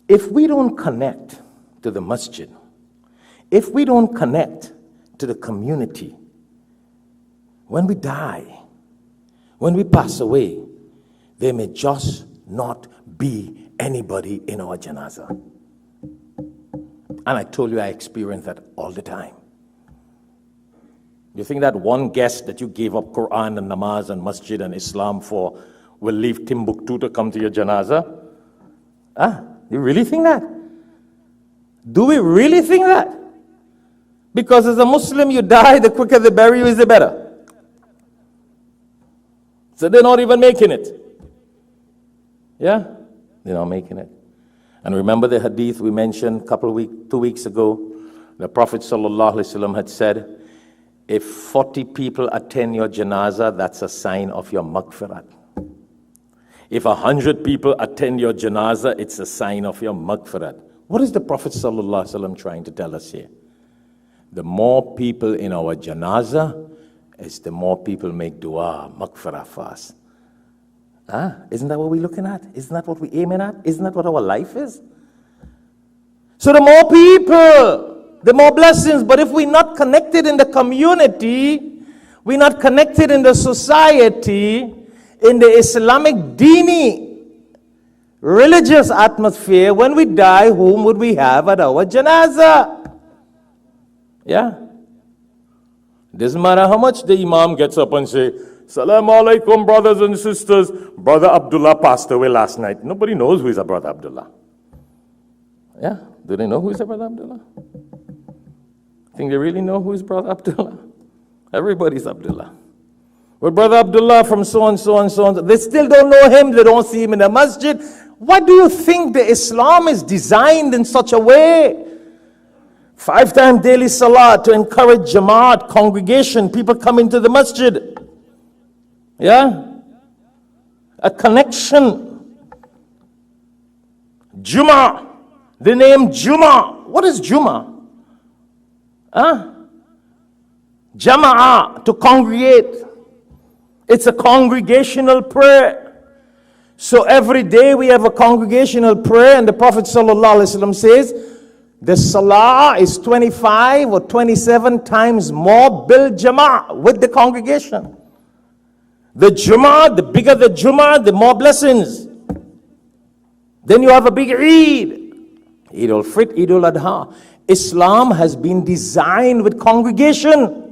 If we don't connect to the masjid, if we don't connect to the community, when we die, when we pass away, there may just not be anybody in our janazah. And I told you I experience that all the time. You think that one guest that you gave up Quran and namaz and masjid and Islam for will leave Timbuktu to come to your janazah? You really think that? Do we really think that? Because as a Muslim, you die, the quicker they bury you is the better. So they're not even making it. Yeah? They're not making it. And remember the hadith we mentioned 2 weeks ago? The Prophet ﷺ had said, if 40 people attend your janazah, that's a sign of your maghfirat. If 100 people attend your janazah, it's a sign of your maghfirat. What is the Prophet ﷺ trying to tell us here? The more people in our janazah, is the more people make dua, maghfirah for us. Isn't that what we're looking at? Isn't that what we're aiming at? Isn't that what our life is? So the more people, the more blessings. But if we're not connected in the community, we're not connected in the society, in the Islamic Dini religious atmosphere, when we die, whom would we have at our janazah? Yeah? Doesn't matter how much the imam gets up and say, Salaam alaikum, brothers and sisters. Brother Abdullah passed away last night. Nobody knows who is a Brother Abdullah. Yeah? Do they know who is a Brother Abdullah? Think they really know who is Brother Abdullah? Everybody's Abdullah. Well, Brother Abdullah from so and so and so and so. They still don't know him. They don't see him in the masjid. Why do you think the Islam is designed in such a way? 5-time daily salah to encourage jamaat, congregation, people coming to the masjid. Yeah? A connection. Juma. The name Juma. What is Juma? Jama'ah, to congregate. It's a congregational prayer. So every day we have a congregational prayer, and the Prophet ﷺ says, the salah is 25 or 27 times more bil jama'ah, with the congregation. The Jummah, the bigger the Jummah, the more blessings. Then you have a big Eid. Eid al-Fitr, Eid al-Adha. Islam has been designed with congregation.